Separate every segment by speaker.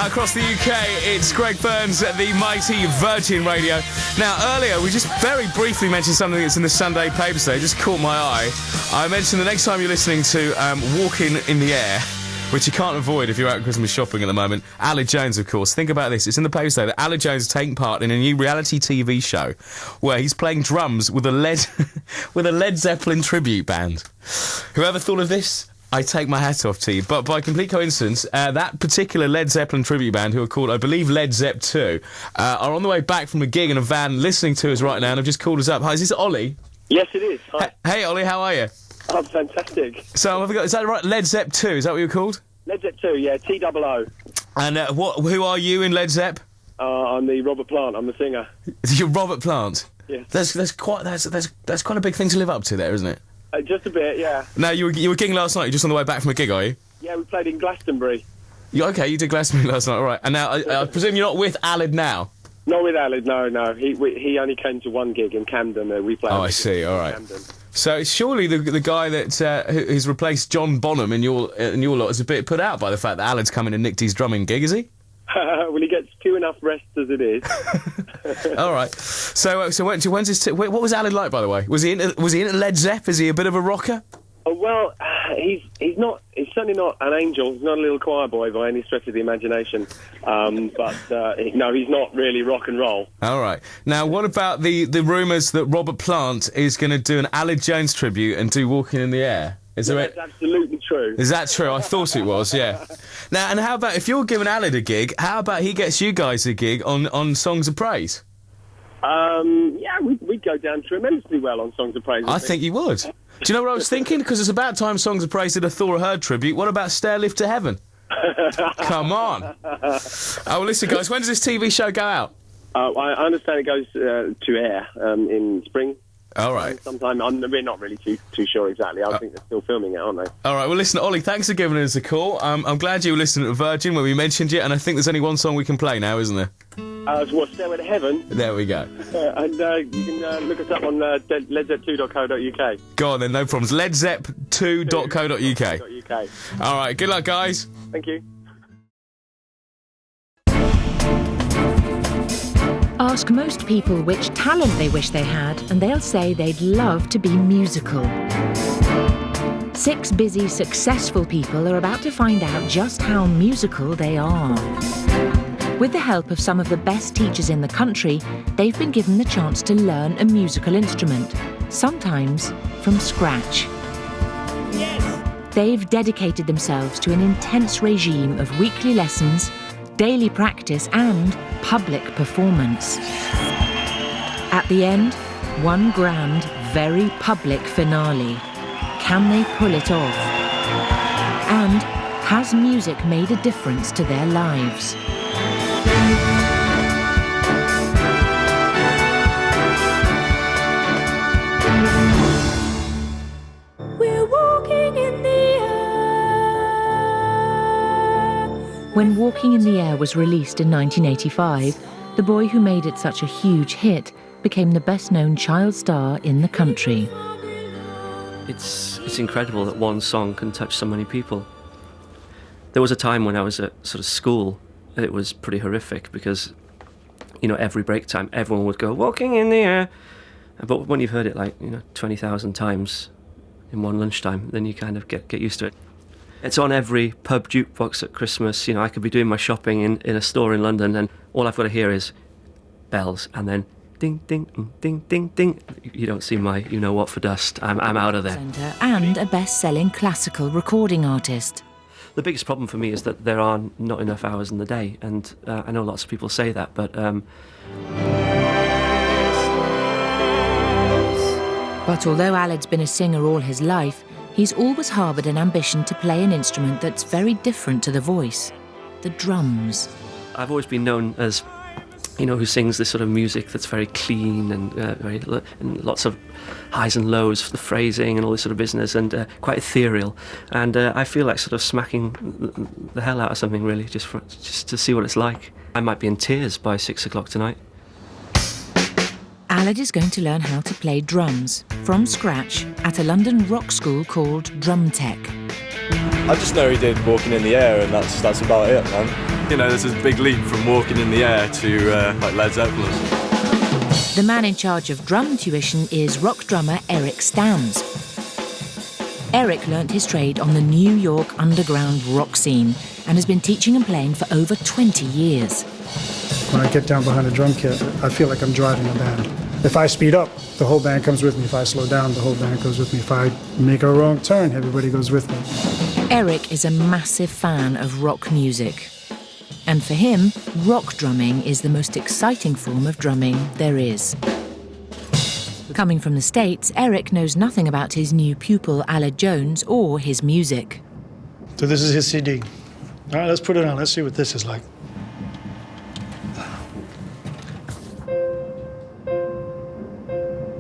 Speaker 1: Across the UK, it's Greg Burns at the mighty Virgin Radio. Now, earlier, we just very briefly mentioned something that's in the Sunday papers today. It just caught my eye. I mentioned the next time you're listening to Walking in the Air, which you can't avoid if you're out Christmas shopping at the moment. Aled Jones, of course. Think about this. It's in the papers today that Aled Jones is taking part in a new reality TV show where he's playing drums with a Led Zeppelin tribute band. Whoever thought of this? I take my hat off to you. But by complete coincidence, that particular Led Zeppelin tribute band, who are called, I believe, Led Zep Too, are on the way back from a gig in a van listening to us right now and have just called us up. Hi, is this Ollie?
Speaker 2: Yes, it is. Hi.
Speaker 1: Hey, Ollie, how are you?
Speaker 2: I'm fantastic.
Speaker 1: So, is that right? Led Zep 2, is that what you're called?
Speaker 2: Led Zep 2, yeah, T-O-O.
Speaker 1: And who are you in Led Zep?
Speaker 2: I'm the Robert Plant, I'm the singer.
Speaker 1: You're Robert Plant?
Speaker 2: Yeah.
Speaker 1: That's quite a big thing to live up to there, isn't it?
Speaker 2: Just a bit, yeah.
Speaker 1: No, you were gigging last night, you're just on the way back from a gig, are you?
Speaker 2: Yeah, we played in Glastonbury.
Speaker 1: Okay, you did Glastonbury last night, all right. And now, I presume you're not with Aled now?
Speaker 2: Not with Aled, no. He only came to one gig in Camden. We played.
Speaker 1: Oh, I see, all right.
Speaker 2: Camden.
Speaker 1: So surely the guy that who's replaced John Bonham in your lot is a bit put out by the fact that Aled's come in and nicked his drumming gig, is he?
Speaker 2: Well, he gets few enough rest as it is.
Speaker 1: All right. So when's his? What was Aled like, by the way? Was he into Led Zepp? Is he a bit of a rocker?
Speaker 2: Well, he's not. He's certainly not an angel. He's not a little choir boy by any stretch of the imagination. But no, he's not really rock and roll.
Speaker 1: All right. Now, what about the rumours that Robert Plant is going to do an Aled Jones tribute and do Walking in the Air?
Speaker 2: That's absolutely true.
Speaker 1: Is that true? I thought it was, yeah. Now, and how about, if you're giving Aled a gig, how about he gets you guys a gig on Songs of Praise?
Speaker 2: Yeah, we'd go down tremendously well on Songs of Praise.
Speaker 1: I think you would. Do you know what I was thinking? Because it's about time Songs of Praise did a Thora Hird tribute. What about Stairlift to Heaven? Come on. Oh, well, listen, guys, when does this TV show go out?
Speaker 2: I understand it goes to air in spring.
Speaker 1: All right.
Speaker 2: Sometime. We're not really too sure exactly. I think they're still filming it, aren't they?
Speaker 1: All right. Well, listen, Ollie, thanks for giving us a call. I'm glad you were listening to Virgin when we mentioned you, and I think there's only one song we can play now, isn't there?
Speaker 2: Stairway to Heaven.
Speaker 1: There we go.
Speaker 2: And you can look us up on ledzep2.co.uk.
Speaker 1: Go on then, no problems. ledzep2.co.uk. All right. Good luck, guys.
Speaker 2: Thank you.
Speaker 3: Ask most people which talent they wish they had, and they'll say they'd love to be musical. 6 busy, successful people are about to find out just how musical they are. With the help of some of the best teachers in the country, they've been given the chance to learn a musical instrument, sometimes from scratch. Yes! They've dedicated themselves to an intense regime of weekly lessons, daily practice and public performance. At the end, one grand, very public finale. Can they pull it off? And has music made a difference to their lives? We're walking in the air. When Walking in the Air was released in 1985, the boy who made it such a huge hit became the best-known child star in the country.
Speaker 4: It's incredible that one song can touch so many people. There was a time when I was at sort of school, and it was pretty horrific because, every break time, everyone would go, "Walking in the air." But when you've heard it 20,000 times in one lunchtime, then you kind of get used to it. It's on every pub jukebox at Christmas. I could be doing my shopping in a store in London, and all I've got to hear is bells, and then ding, ding, ding, ding, ding. You don't see my you-know-what for dust. I'm out of there.
Speaker 3: And a best-selling classical recording artist.
Speaker 4: The biggest problem for me is that there are not enough hours in the day, and I know lots of people say that, but...
Speaker 3: But although Aled's been a singer all his life, he's always harboured an ambition to play an instrument that's very different to the voice, the drums.
Speaker 4: I've always been known as, who sings this sort of music that's very clean and and lots of highs and lows for the phrasing and all this sort of business, and quite ethereal. And I feel like sort of smacking the hell out of something, really, just to see what it's like. I might be in tears by 6 o'clock tonight.
Speaker 3: Aled is going to learn how to play drums from scratch at a London rock school called Drum Tech.
Speaker 5: I just know he did Walking in the Air, and that's about it, man. You know, there's this big leap from Walking in the Air to like Led Zeppelin.
Speaker 3: The man in charge of drum tuition is rock drummer Eric Stams. Eric learnt his trade on the New York underground rock scene and has been teaching and playing for over 20 years.
Speaker 6: When I get down behind a drum kit, I feel like I'm driving a band. If I speed up, the whole band comes with me. If I slow down, the whole band goes with me. If I make a wrong turn, everybody goes with me.
Speaker 3: Eric is a massive fan of rock music. And for him, rock drumming is the most exciting form of drumming there is. Coming from the States, Eric knows nothing about his new pupil, Aled Jones, or his music.
Speaker 6: So this is his CD. All right, let's put it on. Let's see what this is like.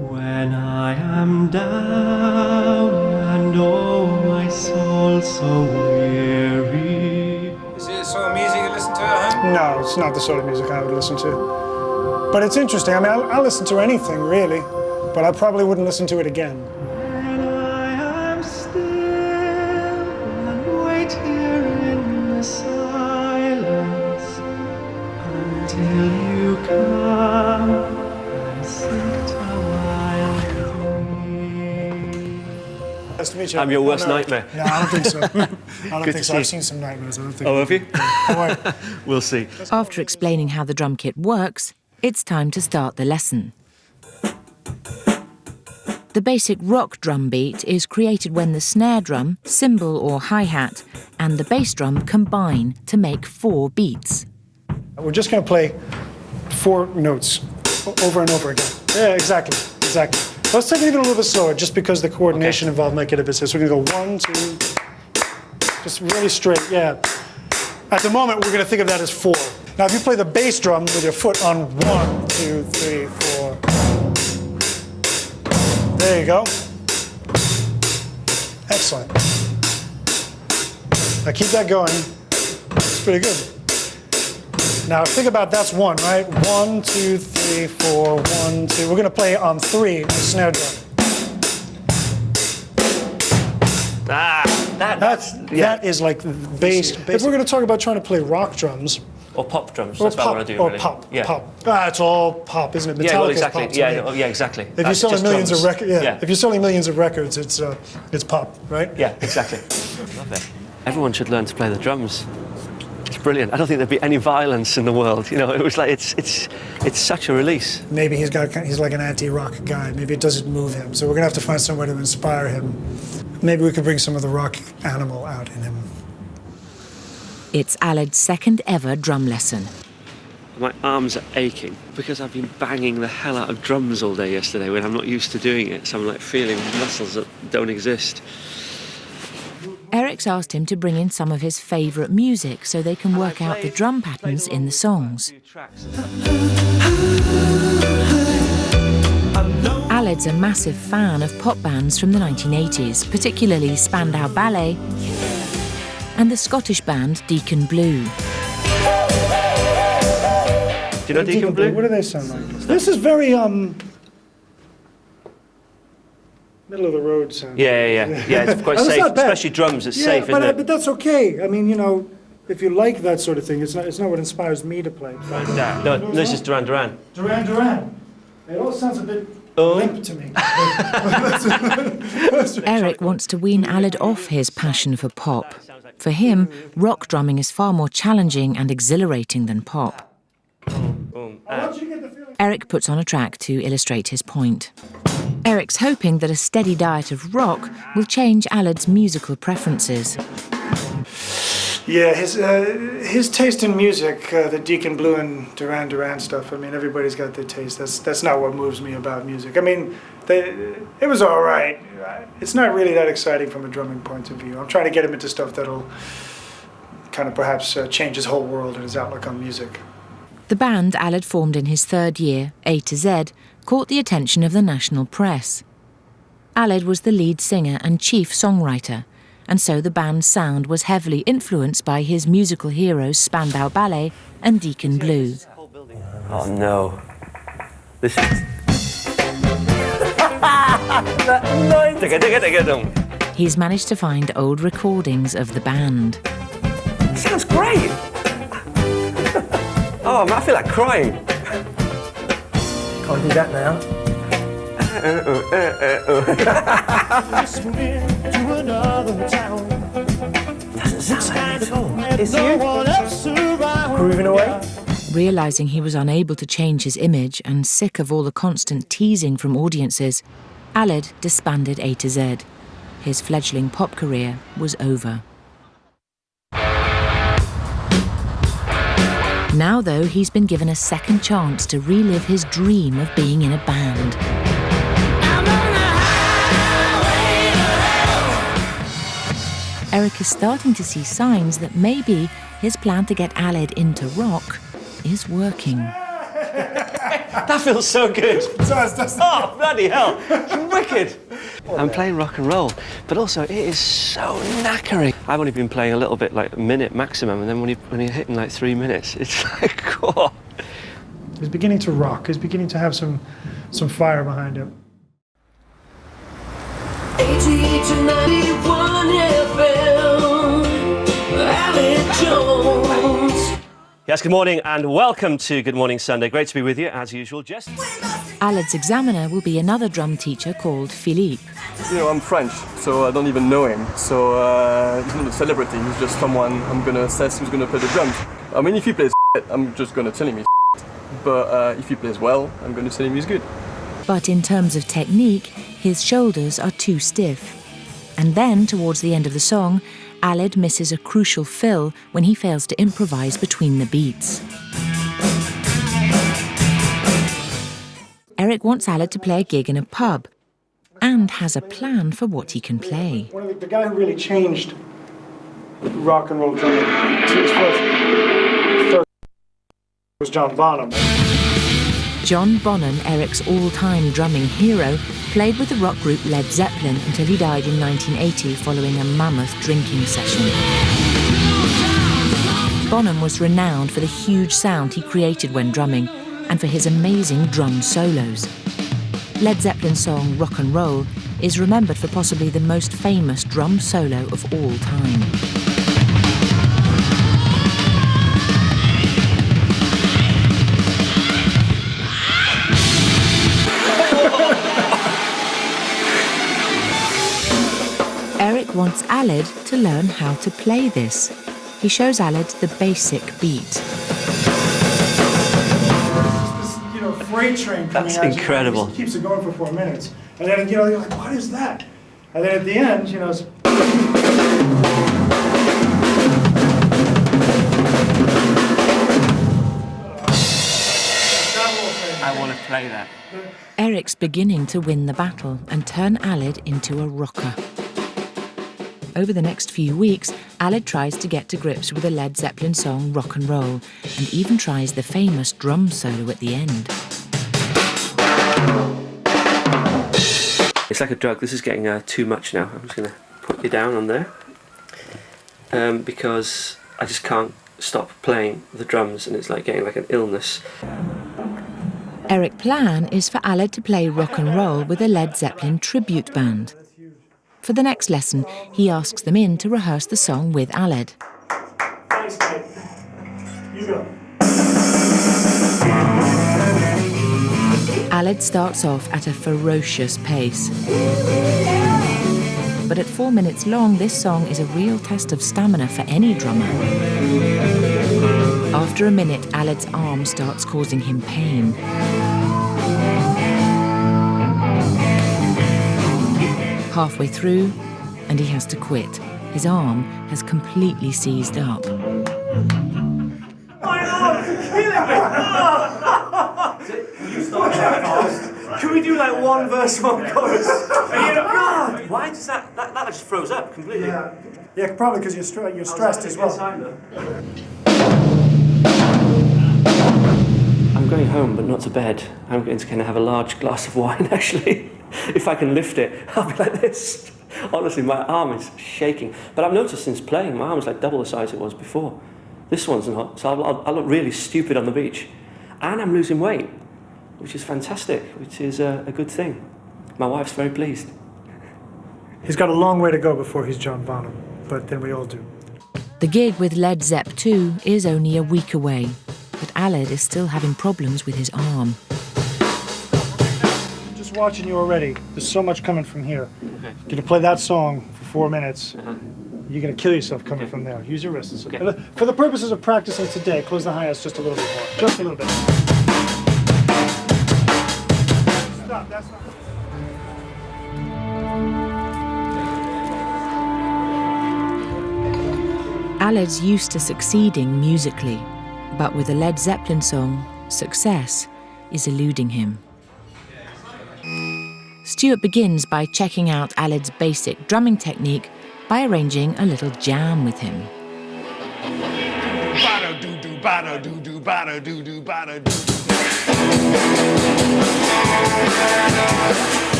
Speaker 7: When I am down and oh my soul so weary.
Speaker 8: Is it the sort of music you listen to at home?
Speaker 6: No, it's not the sort of music I would listen to. But it's interesting. I mean, I'll listen to anything, really, but I probably wouldn't listen to it again.
Speaker 7: When I am still and wait here in the silence until you come and sit a while with me.
Speaker 6: Nice to meet you.
Speaker 4: I'm your worst nightmare.
Speaker 6: No, I don't think so. I don't
Speaker 4: Good
Speaker 6: think
Speaker 4: to
Speaker 6: so.
Speaker 4: see
Speaker 6: I've seen some nightmares. I don't think.
Speaker 4: Oh, have you?
Speaker 6: Oh, wait.
Speaker 4: We'll see.
Speaker 3: After explaining how the drum kit works, it's time to start the lesson. The basic rock drum beat is created when the snare drum, cymbal or hi-hat, and the bass drum combine to make 4 beats.
Speaker 6: We're just going to play 4 notes over and over again. Yeah, exactly. Let's take it even a little bit slower, just because the coordination involved might get a bit slow. So we're going to go 1, 2, just really straight, yeah. At the moment, we're going to think of that as 4. Now, if you play the bass drum with your foot on 1, 2, 3, 4. There you go. Excellent. Now keep that going. It's pretty good. Now think about that's 1, right? 1, 2, 3, 4, 1, 2. We're going to play on 3 on the snare drum. That is like bass. If we're going to talk about trying to play rock drums.
Speaker 4: Or pop drums, that's what I want to do,
Speaker 6: or
Speaker 4: really.
Speaker 6: pop,
Speaker 4: Yeah.
Speaker 6: pop. It's all pop, isn't it?
Speaker 4: Yeah, well,
Speaker 6: Metallica's
Speaker 4: exactly.
Speaker 6: pop to
Speaker 4: Yeah,
Speaker 6: me.
Speaker 4: yeah, exactly.
Speaker 6: If
Speaker 4: That's
Speaker 6: you're selling
Speaker 4: just
Speaker 6: millions
Speaker 4: drums.
Speaker 6: of records, If you're selling millions of records, it's pop, right?
Speaker 4: Yeah, exactly. Love it. Everyone should learn to play the drums. It's brilliant. I don't think there'd be any violence in the world. You know, it was like it's such a release.
Speaker 6: Maybe he's like an anti-rock guy. Maybe it doesn't move him. So we're gonna have to find somebody to inspire him. Maybe we could bring some of the rock animal out in him.
Speaker 3: It's Aled's second ever drum lesson.
Speaker 4: My arms are aching because I've been banging the hell out of drums all day yesterday when I'm not used to doing it. So I'm like feeling muscles that don't exist.
Speaker 3: Eric's asked him to bring in some of his favourite music so they can work out the drum patterns in the songs. Aled's a massive fan of pop bands from the 1980s, particularly Spandau Ballet and the Scottish band Deacon Blue.
Speaker 4: Do you know Deacon Blue?
Speaker 6: What do they sound like? This is very middle of the road sound.
Speaker 4: Yeah. It's quite
Speaker 6: That's
Speaker 4: safe,
Speaker 6: not bad.
Speaker 4: especially drums. It's safe, isn't it?
Speaker 6: But that's okay. I mean, you know, if you like that sort of thing, it's not what inspires me to play.
Speaker 4: No, this is Duran Duran.
Speaker 6: Duran. It all sounds a bit limp to me.
Speaker 3: Eric wants to wean Aled off his passion for pop. For him, rock drumming is far more challenging and exhilarating than pop. Eric puts on a track to illustrate his point. Eric's hoping that a steady diet of rock will change Aled's musical preferences.
Speaker 6: Yeah, his taste in music, the Deacon Blue and Duran stuff. I mean, everybody's got their taste. That's not what moves me about music. I mean, it was all right. It's not really that exciting from a drumming point of view. I'm trying to get him into stuff that'll kind of perhaps change his whole world and his outlook on music.
Speaker 3: The band Aled formed in his 3rd year, A to Z, caught the attention of the national press. Aled was the lead singer and chief songwriter, and so the band's sound was heavily influenced by his musical heroes Spandau Ballet and Deacon Blue.
Speaker 4: Oh no. This is...
Speaker 3: he's managed to find old recordings of the band.
Speaker 4: Sounds great! Oh, man, I feel like crying.
Speaker 9: Can't do that now.
Speaker 4: Doesn't sound like it at all. Is you?
Speaker 9: Grooving away.
Speaker 3: Realising he was unable to change his image and sick of all the constant teasing from audiences, Aled disbanded A to Z. His fledgling pop career was over. Now, though, he's been given a second chance to relive his dream of being in a band. Eric is starting to see signs that maybe his plan to get Aled into rock is working.
Speaker 4: That feels so good. Oh, bloody hell. It's wicked. I'm playing rock and roll, but also it is so knackering. I've only been playing a little bit, like a minute maximum, and then when you're hitting like 3 minutes, it's like, oh.
Speaker 6: He's beginning to rock. He's beginning to have some fire behind him.
Speaker 7: 80 to 91 FM, Aled Jones.
Speaker 4: Yes, good morning and welcome to Good Morning Sunday. Great to be with you, as usual, Jess.
Speaker 3: Aled's examiner will be another drum teacher called Philippe.
Speaker 5: You know, I'm French, so I don't even know him. So he's not a celebrity, he's just someone I'm going to assess who's going to play the drums. I mean, if he plays I'm just going to tell him he's but if he plays well, I'm going to tell him he's good.
Speaker 3: But in terms of technique, his shoulders are too stiff. And then, towards the end of the song, Aled misses a crucial fill when he fails to improvise between the beats. Eric wants Aled to play a gig in a pub and has a plan for what he can play.
Speaker 6: The guy who really changed rock and roll drumming to his first was John Bonham.
Speaker 3: John Bonham, Eric's all-time drumming hero, played with the rock group Led Zeppelin until he died in 1980 following a mammoth drinking session. Bonham was renowned for the huge sound he created when drumming and for his amazing drum solos. Led Zeppelin's song Rock and Roll is remembered for possibly the most famous drum solo of all time. Eric wants Aled to learn how to play this. He shows Aled the basic beat.
Speaker 6: This freight train coming
Speaker 4: That's
Speaker 6: out.
Speaker 4: incredible.
Speaker 6: It keeps it going for 4 minutes. And then, you're like, what is that? And then at the end, it's...
Speaker 4: I want to play that.
Speaker 3: Eric's beginning to win the battle and turn Aled into a rocker. Over the next few weeks, Aled tries to get to grips with the Led Zeppelin song Rock and Roll and even tries the famous drum solo at the end.
Speaker 4: It's like a drug. This is getting too much now. I'm just going to put you down on there because I just can't stop playing the drums and it's like getting like an illness.
Speaker 3: Eric's plan is for Aled to play rock and roll with a Led Zeppelin tribute band. For the next lesson, he asks them in to rehearse the song with Aled.
Speaker 6: Thanks, mate. You go.
Speaker 3: Aled starts off at a ferocious pace. But at 4 minutes long, this song is a real test of stamina for any drummer. After a minute, Aled's arm starts causing him pain. Halfway through, and he has to quit. His arm has completely seized up.
Speaker 9: My arm's killing me! You start that fast. Can we do like one verse, one chorus? God!
Speaker 4: Why does that just froze up completely?
Speaker 6: Yeah, probably because you're stressed as well.
Speaker 4: I'm going home, but not to bed. I'm going to kind of have a large glass of wine, actually. If I can lift it, I'll be like this. Honestly, my arm is shaking. But I've noticed since playing, my arm is like double the size it was before. This one's not, so I'll look really stupid on the beach. And I'm losing weight, which is fantastic, which is a good thing. My wife's very pleased.
Speaker 6: He's got a long way to go before he's John Bonham, but then we all do.
Speaker 3: The gig with Led Zep Too is only a week away, but Aled is still having problems with his arm.
Speaker 6: I'm just watching you already. There's so much coming from here. Okay. You're gonna play that song for 4 minutes. You're gonna kill yourself coming from there. Use your wrists. Okay. For the purposes of practicing today, close the hi-hats just a little bit more. Just a little bit. Stop, that's not...
Speaker 3: Aled's used to succeeding musically, but with a Led Zeppelin song, success is eluding him. Stuart begins by checking out Aled's basic drumming technique by arranging a little jam with him.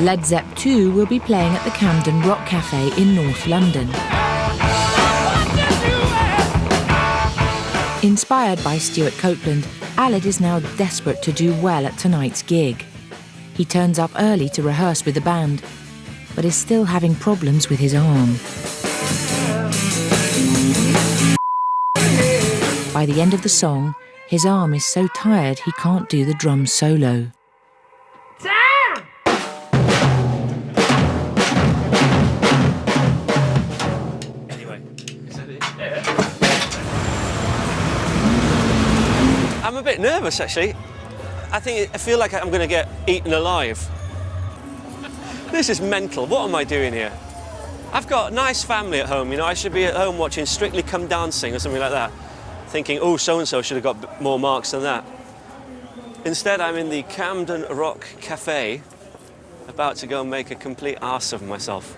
Speaker 3: Led Zep Too will be playing at the Camden Rock Cafe in North London. Inspired by Stuart Copeland, Aled is now desperate to do well at tonight's gig. He turns up early to rehearse with the band, but is still having problems with his arm. By the end of the song, his arm is so tired he can't do the drum solo.
Speaker 4: I'm a bit nervous, actually. I feel like I'm going to get eaten alive. This is mental. What am I doing here? I've got a nice family at home, you know. I should be at home watching Strictly Come Dancing or something like that, thinking, oh, so-and-so should have got more marks than that. Instead, I'm in the Camden Rock Cafe, about to go and make a complete arse of myself.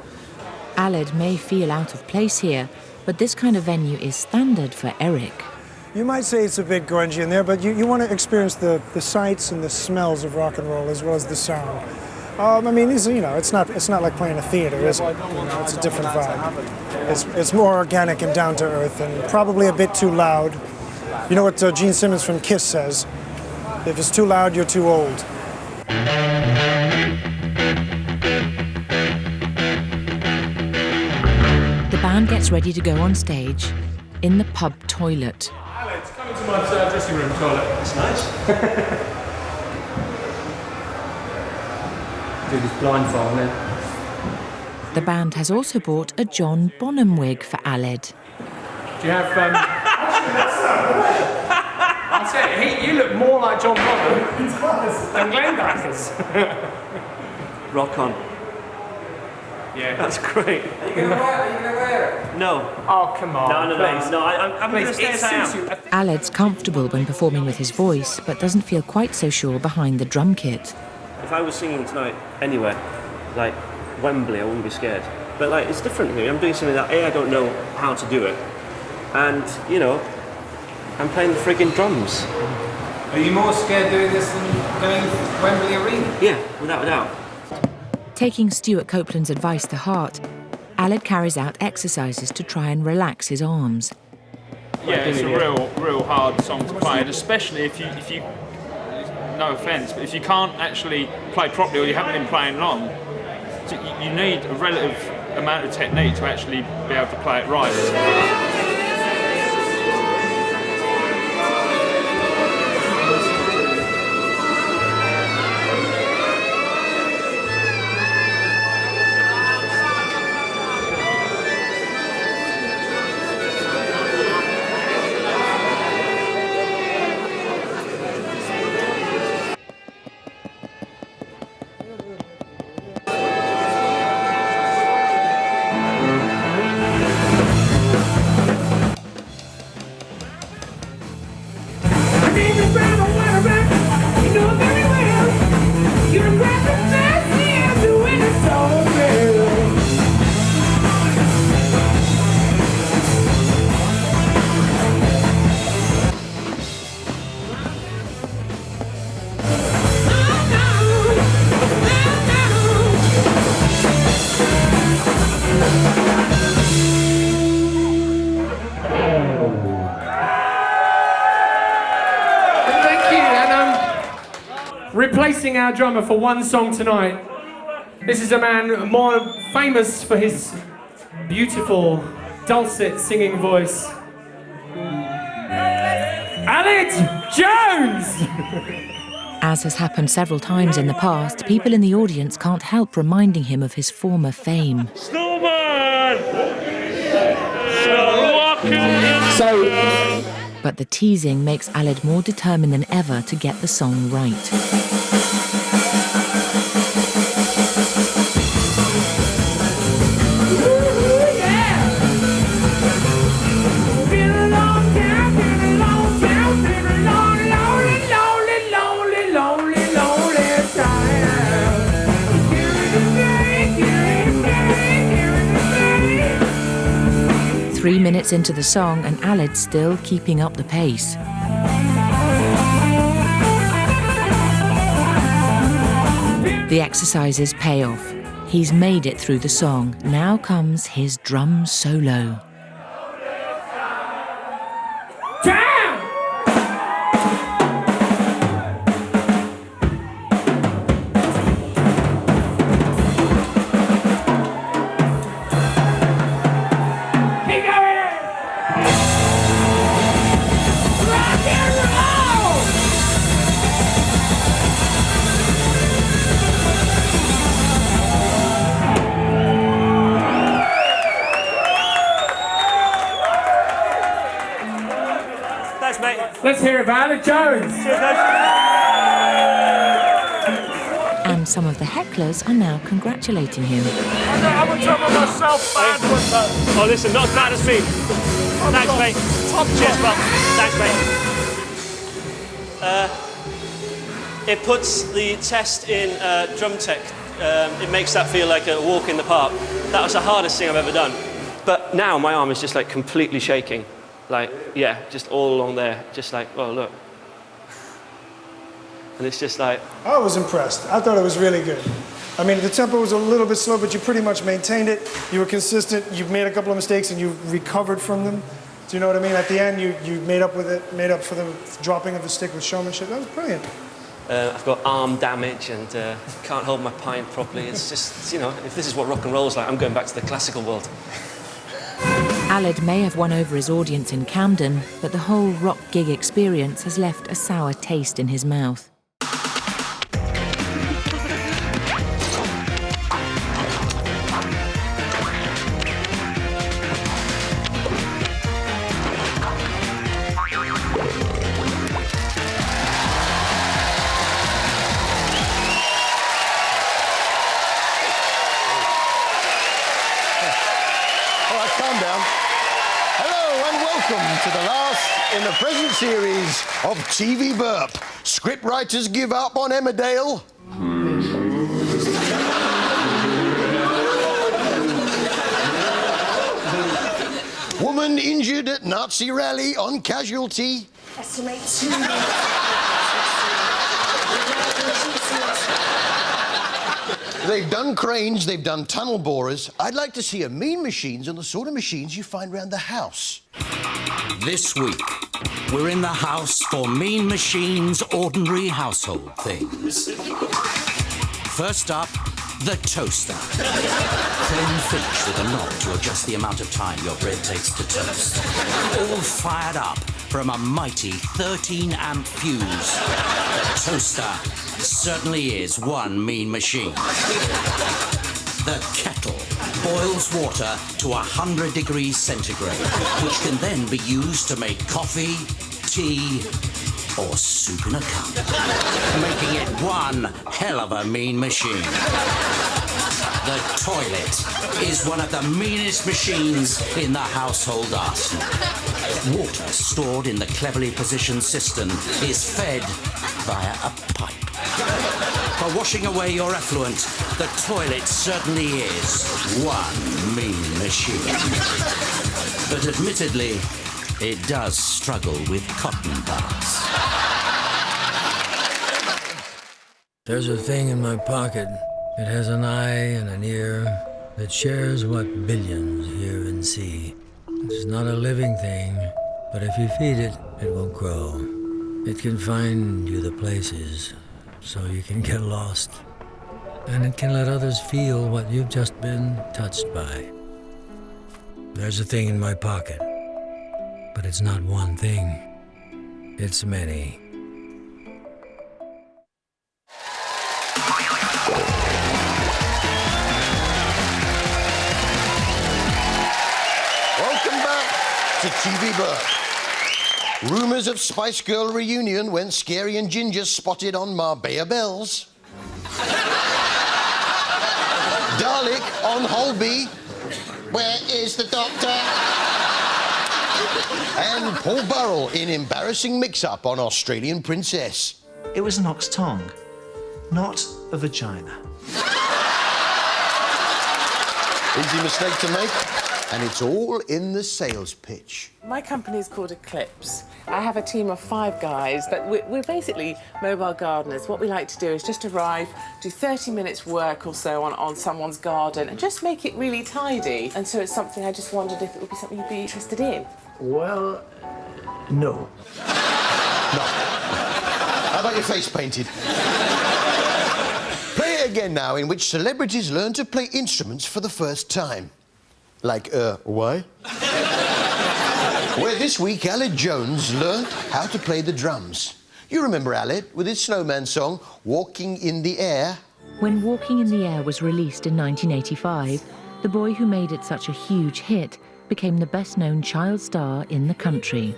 Speaker 3: Aled may feel out of place here, but this kind of venue is standard for Eric.
Speaker 6: You might say it's a bit grungy in there, but you want to experience the sights and the smells of rock and roll as well as the sound. I mean, it's not like playing a theater, is it? It's a different vibe. It's more organic and down to earth, and probably a bit too loud. You know what Gene Simmons from Kiss says? If it's too loud, you're too old.
Speaker 3: The band gets ready to go on stage in the pub toilet.
Speaker 1: Alex, come into my dressing room toilet. That's nice.
Speaker 4: Do this blindfold now.
Speaker 3: The band has also bought a John Bonham wig for Aled.
Speaker 1: Do you have... I'll tell you, you look more like John Bonham than Glenn does.
Speaker 4: Rock on.
Speaker 1: Yeah.
Speaker 4: That's great.
Speaker 8: Are you going to wear it?
Speaker 4: No.
Speaker 1: Oh, come on.
Speaker 4: No, I'm going to stay as I am.
Speaker 3: Aled's comfortable when performing with his voice, but doesn't feel quite so sure behind the drum kit.
Speaker 4: If I was singing tonight anywhere, like Wembley, I wouldn't be scared. But like, it's different here. I'm doing something that I don't know how to do it, and you know, I'm playing the friggin' drums.
Speaker 8: Are you more scared doing this than going to Wembley Arena?
Speaker 4: Yeah, without a doubt.
Speaker 3: Taking Stuart Copeland's advice to heart, Aled carries out exercises to try and relax his arms.
Speaker 10: Yeah, it's a real hard song to play, and especially if you, no offence, but if you can't actually play properly or you haven't been playing long, you need a relative amount of technique to actually be able to play it right.
Speaker 11: replacing our drummer for one song tonight. This is a man more famous for his beautiful, dulcet singing voice. Aled Jones!
Speaker 3: As has happened several times in the past, people in the audience can't help reminding him of his former fame.
Speaker 7: Snowman!
Speaker 3: But the teasing makes Aled more determined than ever to get the song right. Three minutes into the song and Aled's still keeping up the pace. The exercises pay off. He's made it through the song. Now comes his drum solo.
Speaker 11: Let's hear about Aled Jones.
Speaker 3: And some of the hecklers are now congratulating him.
Speaker 7: I'm a drummer myself, man.
Speaker 12: Oh, listen, not as bad as me. Thanks, mate. Cheers, pal. Thanks, mate. It puts the test in drum tech. It makes that feel like a walk in the park. That was the hardest thing I've ever done. But now my arm is just like completely shaking. Like, yeah, just all along there, just like, oh, look. And it's just like...
Speaker 6: I was impressed. I thought it was really good. I mean, the tempo was a little bit slow, but you pretty much maintained it. You were consistent. You made a couple of mistakes, and you recovered from them. Do you know what I mean? At the end, you made up with it, made up for the dropping of the stick with showmanship. That was brilliant.
Speaker 4: I've got arm damage and can't hold my pint properly. It's just, you know, if this is what rock and roll is like, I'm going back to the classical world.
Speaker 3: Aled may have won over his audience in Camden, but the whole rock gig experience has left a sour taste in his mouth.
Speaker 13: In the present series of TV Burp, scriptwriters give up on Emmerdale. Woman injured at Nazi rally on casualty.
Speaker 14: Estimate 2.
Speaker 13: They've done cranes, they've done tunnel borers. I'd like to see a mean machines and the sort of machines you find around the house.
Speaker 15: This week, we're in the house for Mean Machines' ordinary household things. First up, the toaster. Chrome finish with a knob to adjust the amount of time your bread takes to toast. All fired up from a mighty 13-amp fuse. The toaster certainly is one mean machine. The kettle boils water to 100 degrees centigrade, which can then be used to make coffee, tea, or soup in a cup, making it one hell of a mean machine. The toilet is one of the meanest machines in the household arsenal. Water stored in the cleverly positioned cistern is fed via a pipe. For washing away your effluent, the toilet certainly is one mean machine. But admittedly, it does struggle with cotton buds.
Speaker 16: There's a thing in my pocket. It has an eye and an ear that shares what billions hear and see. It's not a living thing, but if you feed it, it will grow. It can find you the places so you can get lost. And it can let others feel what you've just been touched by. There's a thing in my pocket, but it's not one thing. It's many.
Speaker 13: Welcome back to TV Burp. Rumours of Spice Girl reunion when Scary and Ginger spotted on Marbella Bells. Dalek on Holby. Where is the doctor? And Paul Burrell in embarrassing mix-up on Australian Princess.
Speaker 17: It was an ox tongue, not a vagina.
Speaker 13: Easy mistake to make. And it's all in the sales pitch.
Speaker 18: My company is called Eclipse. I have a team of 5 guys, but we're basically mobile gardeners. What we like to do is just arrive, do 30 minutes work or so on someone's garden and just make it really tidy. And so it's something I just wondered if it would be something you'd be interested in.
Speaker 17: Well, no.
Speaker 13: No. How about your face painted? Play it again now, in which celebrities learn to play instruments for the first time. Like, why? Where this week, Aled Jones learnt how to play the drums. You remember Aled with his Snowman song, Walking in the Air?
Speaker 3: When Walking in the Air was released in 1985, the boy who made it such a huge hit became the best-known child star in the country.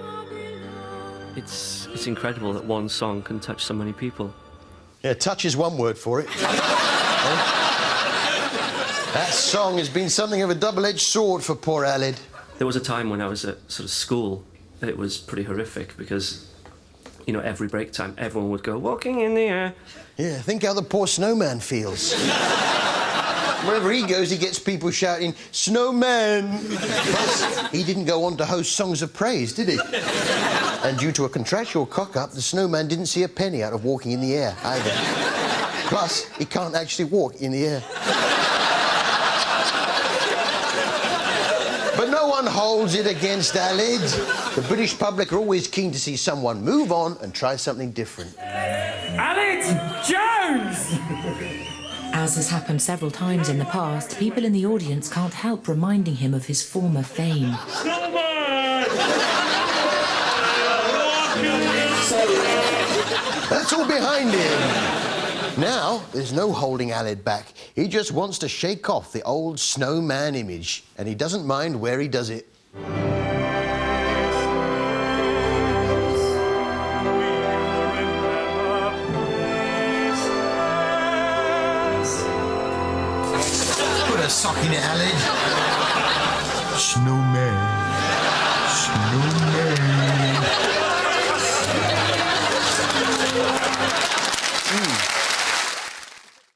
Speaker 4: It's incredible that one song can touch so many people.
Speaker 13: Yeah, touch is one word for it. That song has been something of a double-edged sword for poor Aled.
Speaker 4: There was a time when I was at sort of school, it was pretty horrific because, you know, every break time, everyone would go, walking in the air.
Speaker 13: Yeah, think how the poor snowman feels. Wherever he goes, he gets people shouting, Snowman! Plus, he didn't go on to host Songs of Praise, did he? And due to a contractual cock-up, the snowman didn't see a penny out of walking in the air, either. Plus, he can't actually walk in the air. But no one holds it against Aled. The British public are always keen to see someone move on and try something different.
Speaker 11: Aled Jones!
Speaker 3: As has happened several times in the past, people in the audience can't help reminding him of his former fame.
Speaker 13: That's all behind him. Now, there's no holding Aled back. He just wants to shake off the old snowman image, and he doesn't mind where he does it. Put a sock in it, Aled. Snowman.